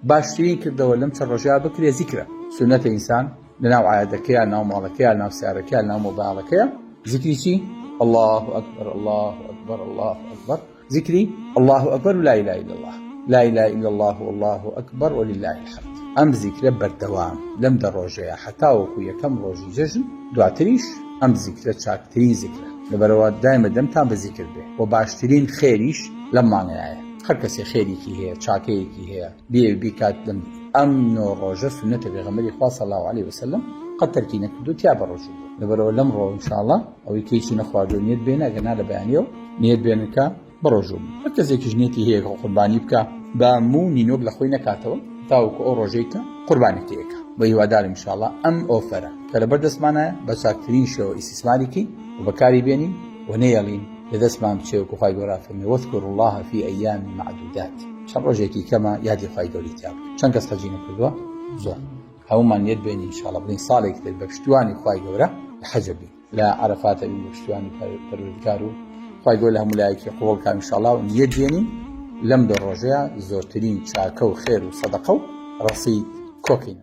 باشترين كردەوە لەم چەند ڕۆژەیە بکرێ زیکرە سنەتە ئینسان لەناو عادەکەیە ناو ماڵەکەیە ناو سیارەکەیە ناو مۆبایڵەکەیە ذكري شي الله أكبر الله أكبر الله أكبر ذكري الله أكبر لا إله إلا الله لا إله إلا الله والله أكبر ولله الحمد أم ذكر بردوام لم دروجة حتى وكويا كم روجي ججن دواتريش أم ذكر شاكترين ذكر لبروات دائما دمتان بذكر به وباشترين خيريش لما نعيه هر کسی خیریکی هەیە چاکەیەکی هەیە بیکات لەم ئەم نۆڕۆژە سنەتە پێغەمبەری خوا صلی الله علیه وسلم قەت تەرکی نەکردو تیا بەڕۆژی بوو لەبەرەوە لەم ڕۆ ئینشاءالله ئەوەی کەیچی نەخواردو نیەت بێنە ئەگەنا لە بەیانیەوە نیەت بێنن کە بەڕۆژوو هەر کەسێکیش نیەتی هەیە کە قوربانی بکە بە موو نینۆک لە خۆی نەکاتەوە تاوەکو ئەو ڕۆژەیکە قوربانی تێکە بە هیوادارم ئینشاءالله ئەم ئۆفەرە کە لەبەر دەستمانایە بە چاکترین شێوە ئیستیسماریکی و بەکاری بێنین و نەیەڵین لدسمان بچێوکو خوای گەورە فەرمێ واذكروا الله في أيام معدودات چەند ڕۆژێکی کەمە یادی خوای گەوری تیا بکەین چەند کەس حەجی نەکردووە زۆر هەموومان نیەت بێنین ئینشاءالله بڵین ساڵێک تر بە پشتیوانی خوای گەورە لە حەجە بین لە عەرەفاتە بین بە پشتیوانی پەروەردگار و خوای گەورە لە هەموو لایەکی قبوڵ بکات ئینشاءالله و نیەت بێنین لەم دو ڕۆژەیە زۆرترین چاکە و خێر و سەدەقە و ڕەسید کۆکەین